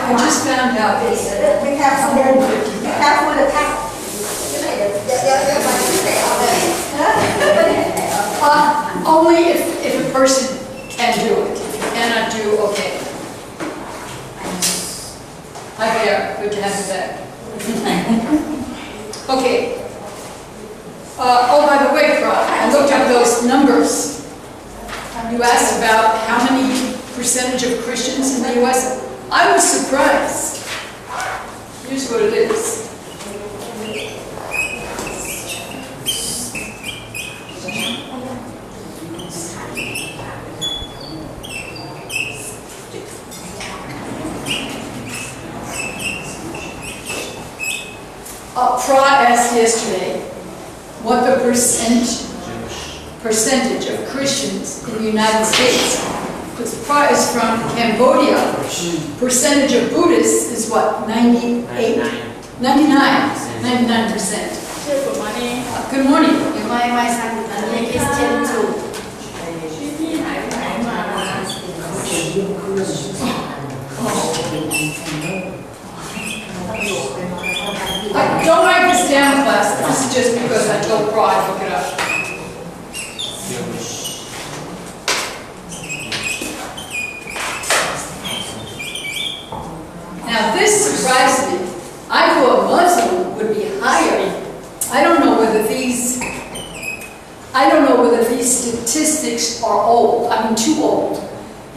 I just found out we have some more. We have for the tax. Only if a person can do it. If you cannot do, okay. Hi there, good to have you back. Okay. Oh, by the way, Rob, I looked up those numbers. You asked about how many percentage of Christians in the U.S. I was surprised. Here's what it is. Pra asked yesterday what the percentage of Christians in the United States. Because Pra is from Cambodia. Percentage of Buddhists is what? 98? 99%. Good morning. Good morning. My son is Christian too. Don't write this down, class. This is just because I told Pra I'd look it up. Now this surprised me. I thought Muslim would be higher. I don't know whether these statistics are old. I mean, too old,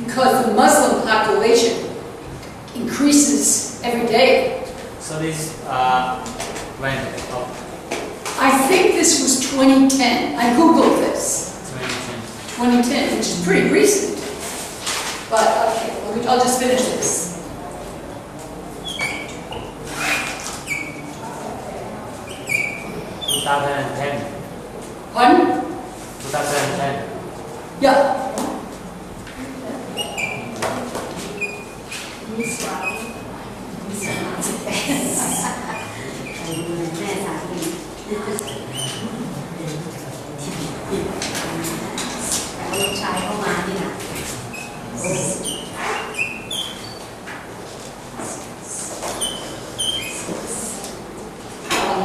because the Muslim population increases every day. So this when? Oh, I think this was 2010. I googled this. 2010. 2010, which is pretty recent. But okay, I'll just finish this. 2010. Pardon? 2010. Yeah.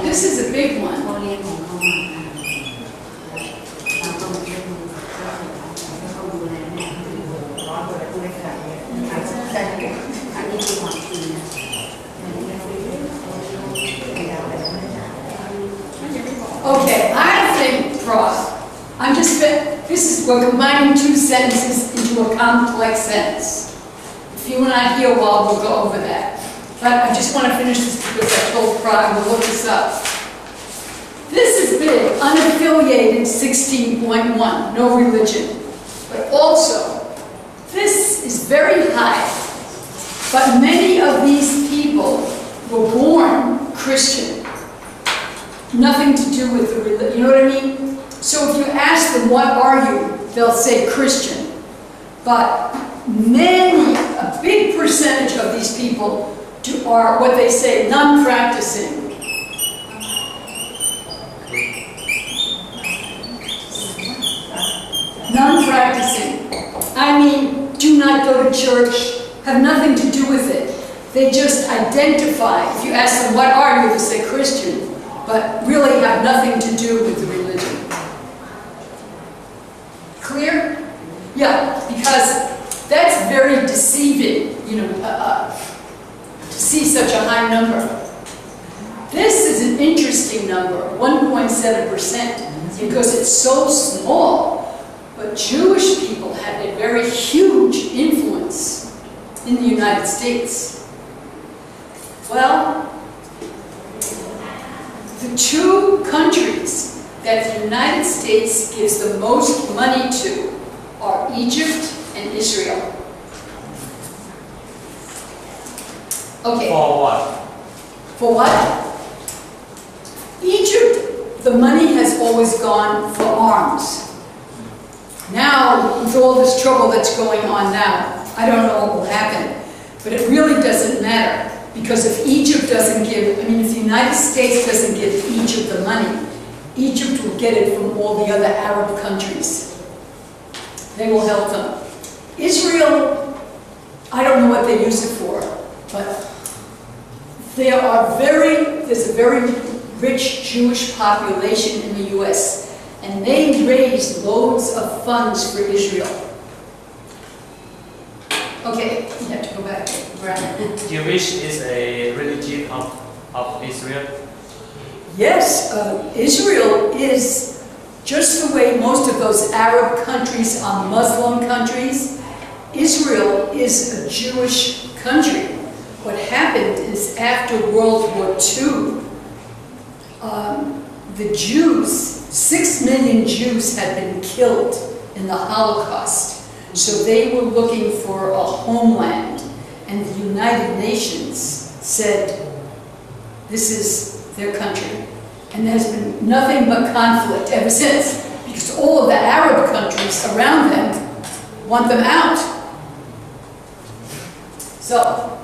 This is a big one. Okay, I think, Prof, we're combining two sentences into a complex sentence. If you and I hear well, we'll go over that. But I just want to finish this because I told Prague we'll look this up. This is big, unaffiliated 16.1, no religion. But also, this is very high. But many of these people were born Christian. Nothing to do with the religion, you know what I mean? So if you ask them, what are you? They'll say Christian. But a big percentage of these people are what they say, non-practicing. Non-practicing. I mean, do not go to church, have nothing to do with it. They just identify. If you ask them, what are you? They say Christian, but really have nothing to do with the religion. Clear? Yeah, because that's very deceiving, to see such a high number. This is an interesting number, 1.7%, because it's so small. But Jewish people had a very huge influence in the United States. Well, the two countries that the United States gives the most money to are Egypt and Israel. Okay. For what? For what? Egypt, the money has always gone for arms. Now, with all this trouble that's going on now, I don't know what will happen. But it really doesn't matter. Because if Egypt doesn't give, I mean, if the United States doesn't give Egypt the money, Egypt will get it from all the other Arab countries. They will help them. Israel, I don't know what they use it for, but there's a very rich Jewish population in the US, and they raise loads of funds for Israel. Okay, you have to go back. Jewish is a religion of Israel. Yes, Israel is just the way most of those Arab countries are Muslim countries. Israel is a Jewish country. What happened is after World War II, the Jews, 6 million Jews had been killed in the Holocaust. So they were looking for a homeland, and the United Nations said, this is their country. And there's been nothing but conflict ever since, because all of the Arab countries around them want them out. So,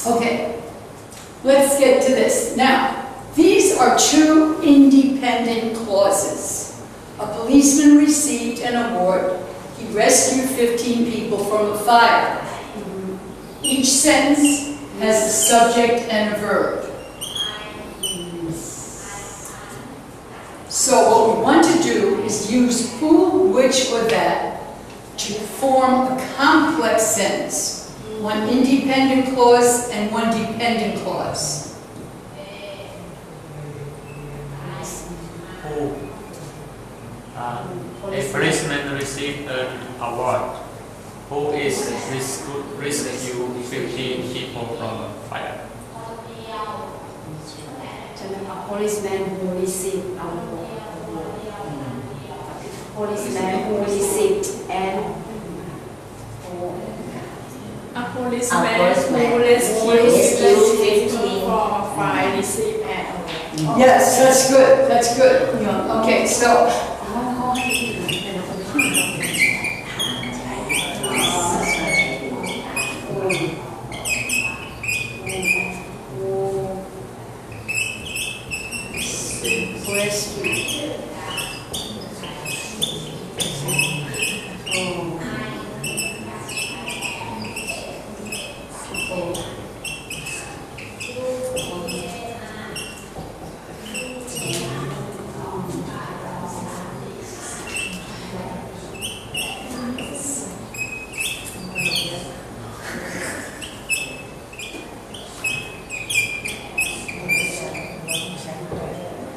okay, let's get to this. Now, these are two independent clauses. A policeman received an award. He rescued 15 people from a fire. Each sentence has a subject and a verb. So what we want to do is use who, which, or that to form a complex sentence. One independent clause and one dependent clause. Who? A policeman received an award. Who is rescue 15 people from a fire? A policeman who received an award. Policeman who received an A policeman who rescued 15 from a fire received an award. Yes, that's good. That's good. Okay, so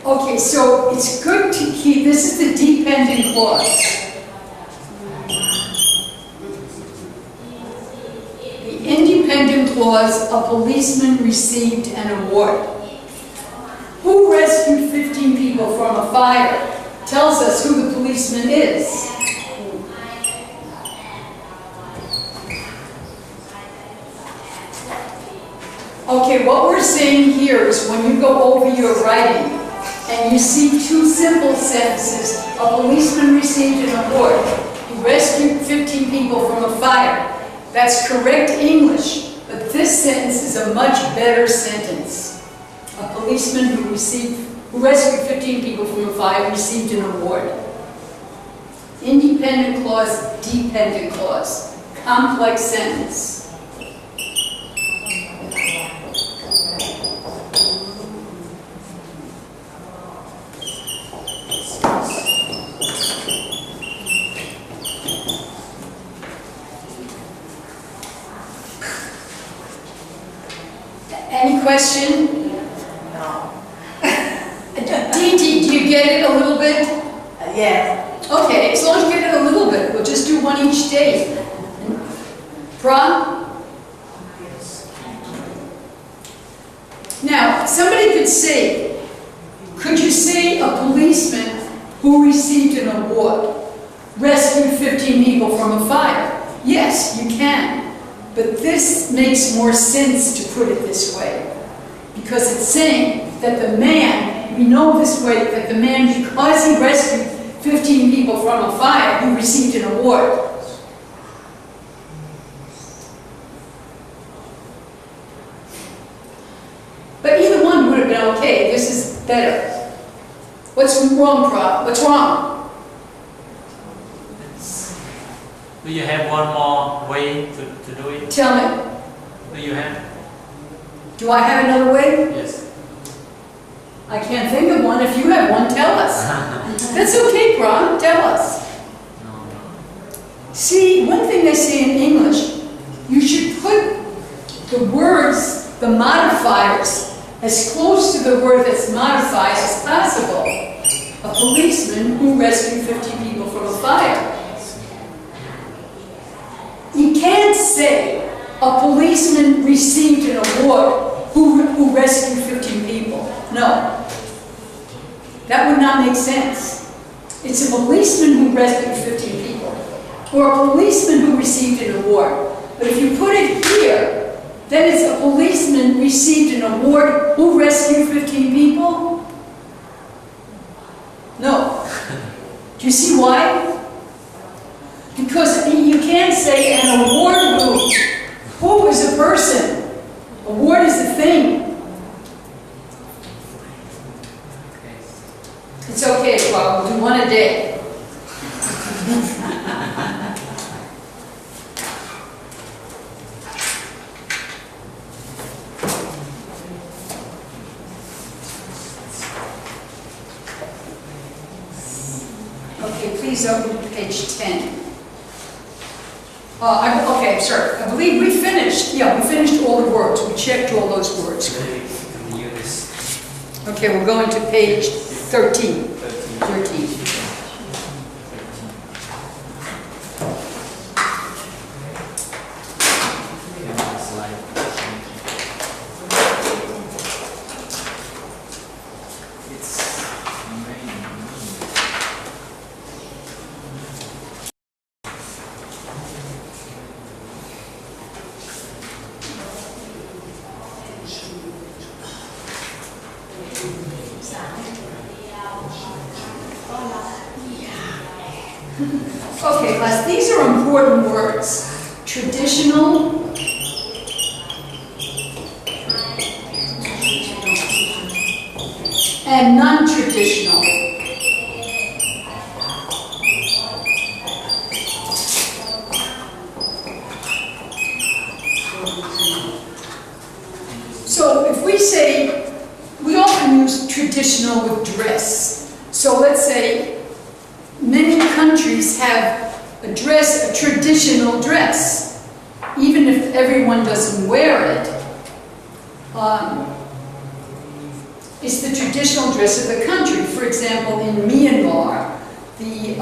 okay, so it's good to keep, this is the dependent clause. The independent clause, a policeman received an award. Who rescued 15 people from a fire tells us who the policeman is. Okay, what we're saying here is when you go over your writing, and you see two simple sentences. A policeman received an award. He rescued 15 people from a fire. That's correct English, but this sentence is a much better sentence. A policeman who rescued 15 people from a fire received an award. Independent clause, dependent clause. Complex sentence. Any question? No. Dee, do you get it a little bit? Yes. Okay, as long as you get it a little bit, we'll just do one each day. Prom? Now, somebody could say, could you say a policeman who received an award rescued 15 people from a fire? Yes, you can. But this makes more sense to put it this way, because it's saying that the man, we know this way, that the man, because he rescued 15 people from a fire, he received an award. But either one would have been okay. This is better. What's wrong, Prof? What's wrong? Do you have one more way to do it? Tell me. Do you have? Do I have another way? Yes. I can't think of one. If you have one, tell us. That's okay, Prof. Tell us. No. See, one thing they say in English, you should put the words, the modifiers, as close to the word that's modified as possible. A policeman who rescued 50 people from a fire. You can't say a policeman received an award who rescued 15 people. No. That would not make sense. It's a policeman who rescued 15 people, or a policeman who received an award. But if you put it here, then it's a policeman received an award who rescued 15 people? No. Do you see why? Because you can't say an award who is a person. Award is a thing. It's okay, Bob. We'll do one a day. Okay, please open to page 10. Okay, sorry. I believe we finished. Yeah, we finished all the words. We checked all those words. Okay, we're going to page 13. 13. Okay, class, these are important words. Traditional, and non-traditional. So if we say, we often use traditional with dress. So let's say many countries have a dress, a traditional dress, even if everyone doesn't wear it. It's the traditional dress of the country. For example, in Myanmar, the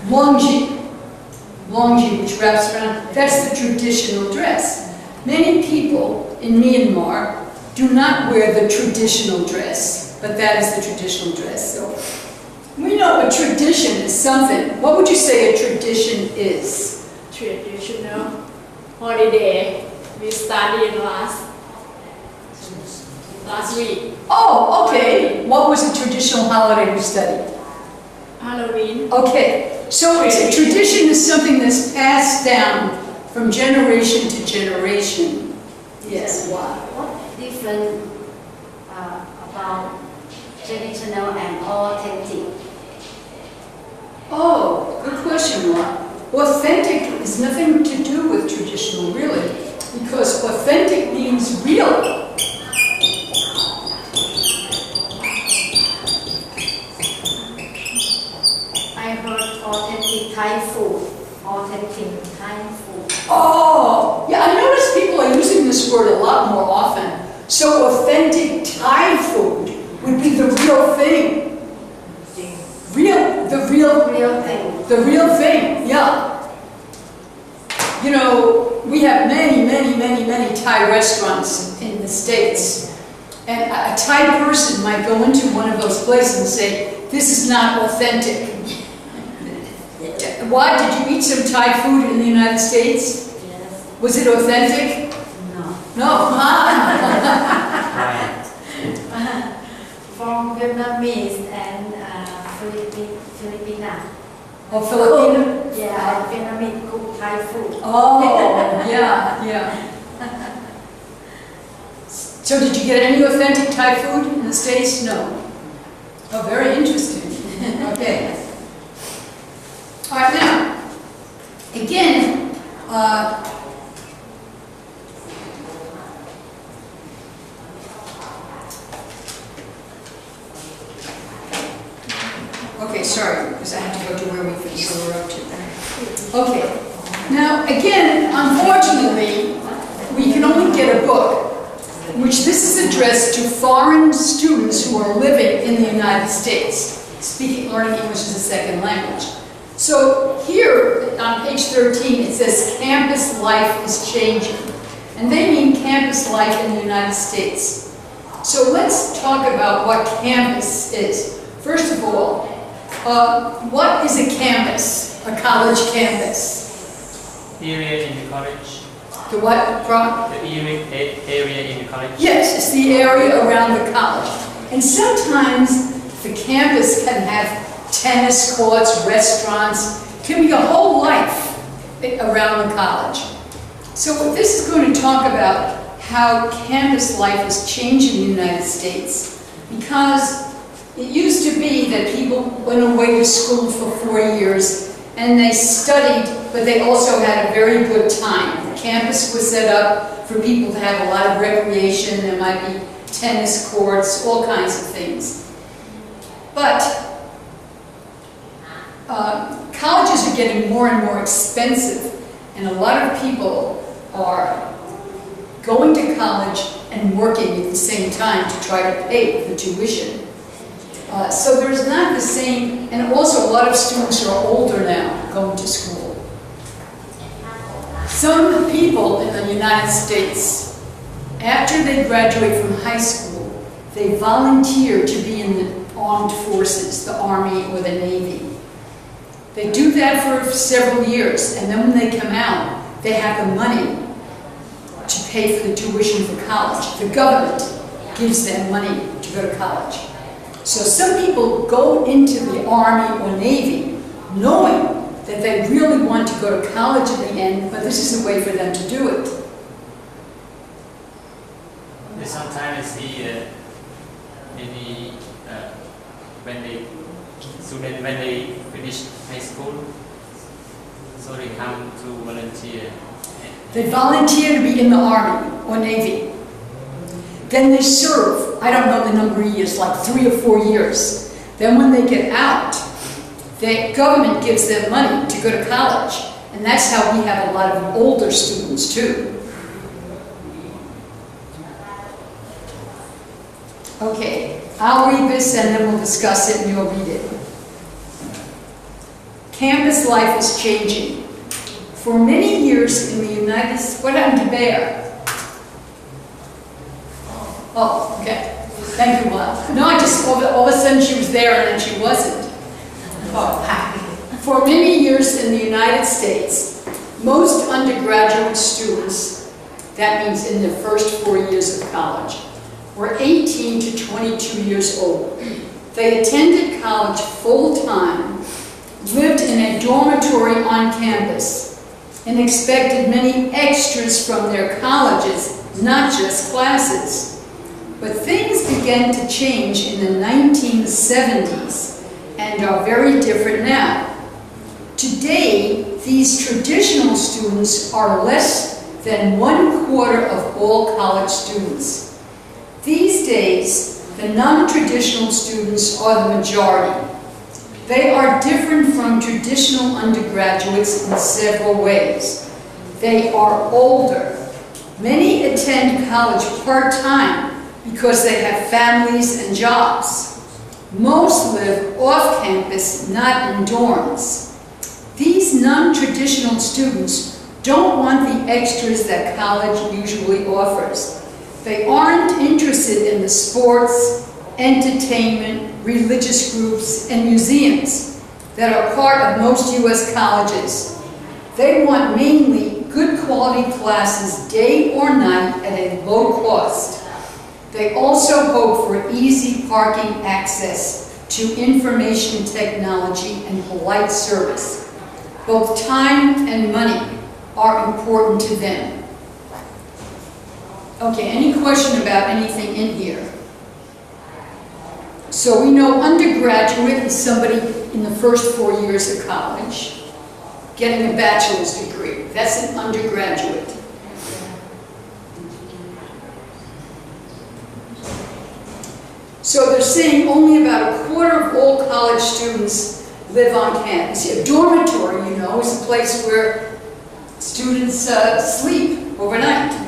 longji, which wraps around, that's the traditional dress. Many people in Myanmar do not wear the traditional dress, but that is the traditional dress. So we know a tradition is something. What would you say a tradition is? Traditional holiday. We studied last week. Oh, okay. What was a traditional holiday we studied? Halloween. Okay. So it's a tradition is something that's passed down from generation to generation. Yes. What different about traditional and authentic? Oh, good question, Mark. Authentic has nothing to do with traditional, really, because authentic means real. I heard authentic Thai food. Authentic Thai food. Oh, yeah, I notice people are using this word a lot more often. So authentic Thai food would be the real thing. The real thing, yeah. You know, we have many Thai restaurants in the States. And a Thai person might go into one of those places and say, this is not authentic. Why? Did you eat some Thai food in the United States? Yeah. Was it authentic? No. No, come on. Right. From Vietnamese and Filipina. Oh, Filipino? Yeah, Vietnamese cook Thai food. Oh, yeah, yeah. So did you get any authentic Thai food in the States? No. Oh, very interesting. Okay. All right, now, again, okay, sorry, because I had to go to where we finished, where we're up to. Okay. Now, again, unfortunately, we can only get a book, which this is addressed to foreign students who are living in the United States, learning English as a second language. So here on page 13, it says campus life is changing. And they mean campus life in the United States. So let's talk about what campus is. First of all, what is a campus, a college campus? Area in the college. The what? The area in the college. Yes, it's the area around the college. And sometimes the campus can have tennis courts, restaurants, can be a whole life around the college. So this is going to talk about how campus life is changing in the United States, because it used to be that people went away to school for 4 years and they studied, but they also had a very good time. The campus was set up for people to have a lot of recreation. There might be tennis courts, all kinds of things. But colleges are getting more and more expensive, and a lot of people are going to college and working at the same time to try to pay for the tuition. So there's not the same, and also a lot of students are older now going to school. Some people in the United States, after they graduate from high school, they volunteer to be in the armed forces, the Army or the Navy. They do that for several years, and then when they come out, they have the money to pay for the tuition for college. The government gives them money to go to college. So some people go into the Army or Navy knowing that they really want to go to college at the end, but this is a way for them to do it. Sometimes I see maybe when they finish high school, so they come to volunteer. They volunteer to be in the Army or Navy. Then they serve, I don't know the number of years, like 3 or 4 years. Then when they get out, the government gives them money to go to college. And that's how we have a lot of older students too. Okay, I'll read this and then we'll discuss it and you'll read it. Campus life is changing. For many years in the United States, what happened to Bear? Oh, okay. Thank you, Bob. No, I just, all of a sudden she was there and then she wasn't. Oh. For many years in the United States, most undergraduate students, that means in their first 4 years of college, were 18 to 22 years old. They attended college full-time, lived in a dormitory on campus, and expected many extras from their colleges, not just classes. But things began to change in the 1970s and are very different now. Today, these traditional students are less than 1/4 of all college students. These days, the non-traditional students are the majority. They are different from traditional undergraduates in several ways. They are older. Many attend college part-time because they have families and jobs. Most live off campus, not in dorms. These non-traditional students don't want the extras that college usually offers. They aren't interested in the sports, entertainment, religious groups, and museums that are part of most U.S. colleges. They want mainly good quality classes day or night at a low cost. They also hope for easy parking access to information technology and polite service. Both time and money are important to them. Okay, any question about anything in here? So we know undergraduate is somebody in the first 4 years of college getting a bachelor's degree. That's an undergraduate. So they're saying only about a quarter of all college students live on campus. A dormitory, you know, is a place where students sleep overnight.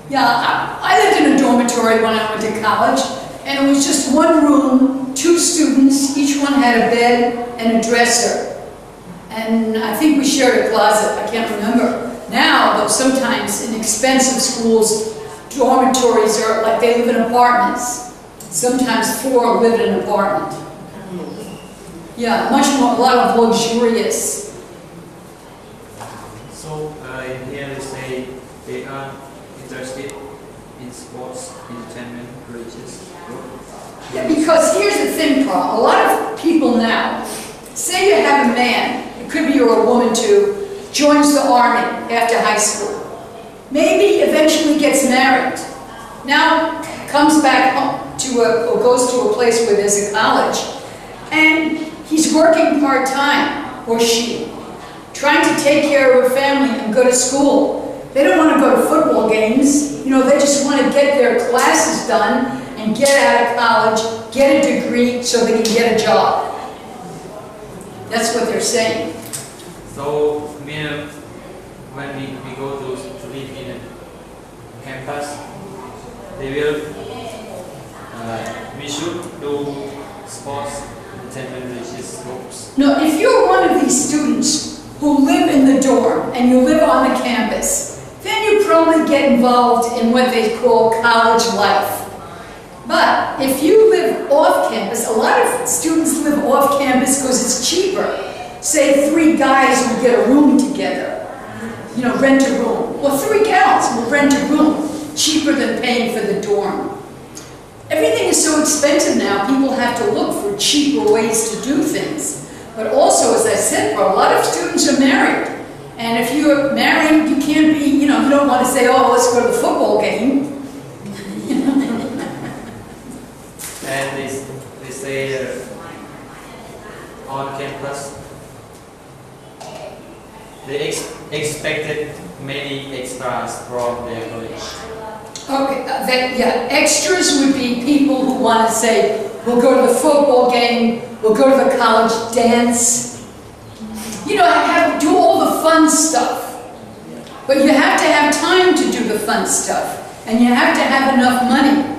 Yeah, I lived in a dormitory when I went to college, and it was just one room, 2 students, each one had a bed and a dresser. And I think we shared a closet, I can't remember. Now, though, sometimes in expensive schools, dormitories are like they live in apartments. Sometimes 4 live in an apartment. Yeah, much more, a lot of luxurious. So here they say they are interested in sports, entertainment, religious. Yeah, because here's the thing, Paul. A lot of people now, say you have a man, it could be you're a woman too, joins the army after high school. Maybe eventually gets married. Now comes back home or goes to a place where there's a college, and he's working part-time, or she, trying to take care of her family and go to school. They don't want to go to football games. You know, they just want to get their classes done and get out of college, get a degree so they can get a job. That's what they're saying. So when we go to live in a campus, they will we should do sports, entertainment, religious groups. No, if you're one of these students who live in the dorm and you live on the campus, then you probably get involved in what they call college life. But if you live off campus, a lot of students live off campus because it's cheaper. Say 3 guys will get a room together, you know, rent a room. Or 3 gals will rent a room, cheaper than paying for the dorm. Everything is so expensive now, people have to look for cheaper ways to do things. But also, as I said, a lot of students are married. And if you're married, you can't be, you know, you don't want to say, oh, let's go to the football game. And they say on campus, they expected many extras from their college. Okay, yeah, extras would be people who want to say, we'll go to the football game, we'll go to the college dance. You know, do all the fun stuff. But you have to have time to do the fun stuff. And you have to have enough money.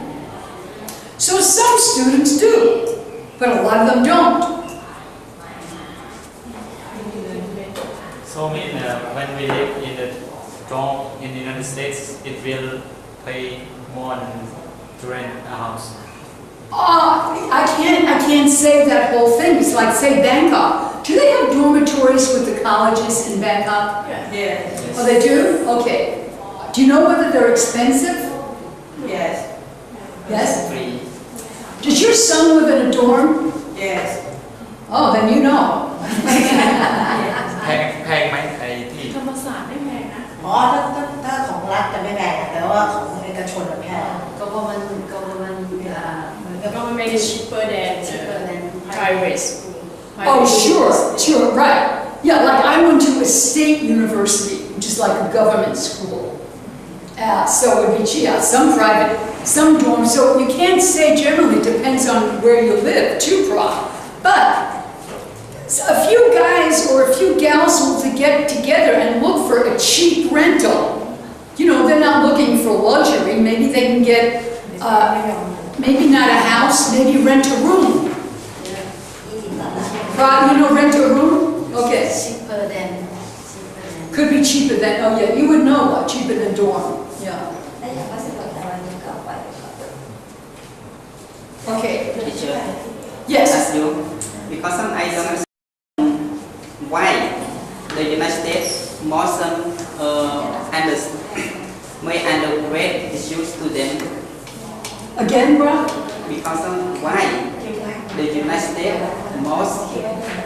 So some students do, but a lot of them don't. So when we live in the dorm in the United States, it will pay more than to rent a house. I can't say that whole thing. It's like, say, Bangkok. Do they have dormitories with the colleges in Bangkok? Yes. Oh, they do? Okay. Do you know whether they're expensive? Yes. Yes? Free. Does your son live in a dorm? Yes. Oh, then you know. แพงไหมไอ้ที่ ธรรมศาสตร์ไม่แพงนะ อ๋อถ้าของรัฐจะไม่แพงแต่ว่าของเอกชนมันแพง government government is cheaper than private school. Oh, sure, right. Yeah, like I went to a state university, which is like a government school. So it would be, some private, some dorm. So you can't say generally, it depends on where you live, too, but a few guys or a few gals will get together and look for a cheap rental. You know, they're not looking for luxury. Maybe they can get, maybe not a house, maybe rent a room. You know, rent a room? Okay. cheaper than Could be cheaper than, oh yeah, you would know what, cheaper than dorm. Yeah. Okay. teacher. Yes. Ask you because I don't understand why the United States most undergrad student. Again, bro? Because why the United States most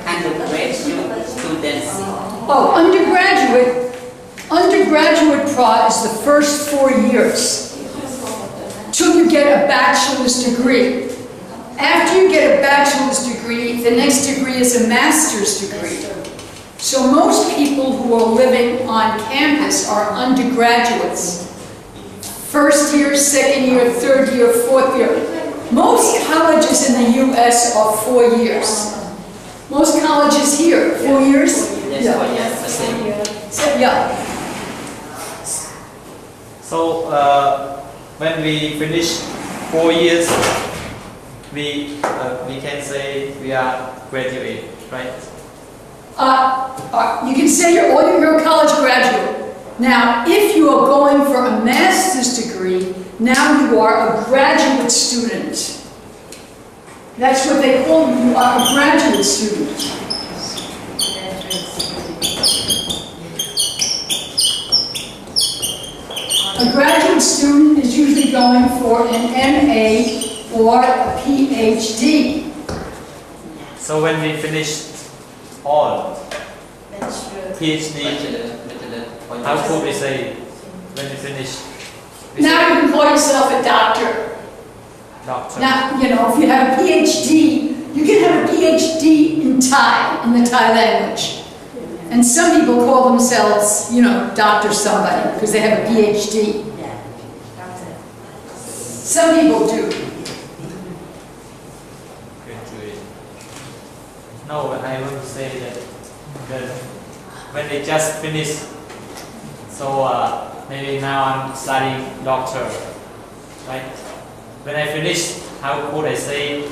undergrad students. Oh, undergraduate prod is the first 4 years till you get a bachelor's degree. After you get a bachelor's degree, the next degree is a master's degree. So most people who are living on campus are undergraduates. First year, second year, third year, fourth year. Most colleges in the U.S. are 4 years. Most colleges here, 4 years? Yes, Yeah. yes, the same. Yeah. So when we finish 4 years, we can say we are graduate, right? You can say you're a college graduate. Now, if you are going for a master's degree, now you are a graduate student. That's what they call you. You are a graduate student. A graduate student is usually going for an MA or a PhD. So when we finish all PhD, how could we say when we finish? Now you can call yourself a doctor. Doctor. Now, you know, if you have a PhD, you can have a PhD in Thai, in the Thai language. And some people call themselves, you know, Dr. somebody, because they have a PhD. Yeah. Doctor. Some people do. Graduate. No, I want to say that when they just finish, so maybe now I'm studying doctor, right? When I finish, how could I say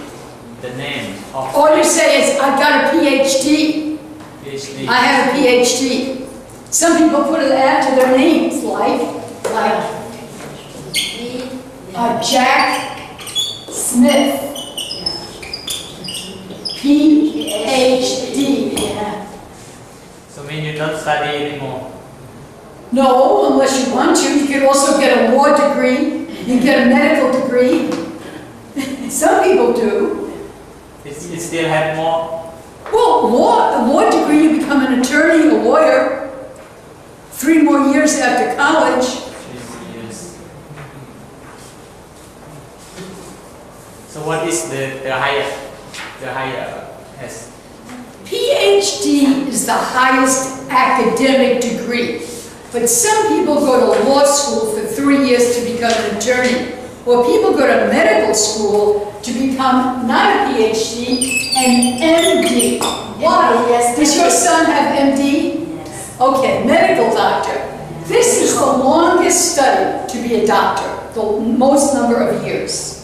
the name of All you say is, I've got a PhD. PhD? I have a PhD. Some people put it after their names, like Jack Smith. PhD. So mean you don't study anymore? No, unless you want to. You can also get a law degree. You can get a medical degree. Some people do. It still have more? Well, a law degree, you become an attorney, a lawyer. 3 more years after college. 3 years. So what is the higher S? PhD is the highest academic degree. But some people go to law school for 3 years to become an attorney. Or people go to medical school to become not a PhD, an MD. Why? Yes. Does your son have MD? Yes. Okay, medical doctor. This is the longest study to be a doctor, the most number of years.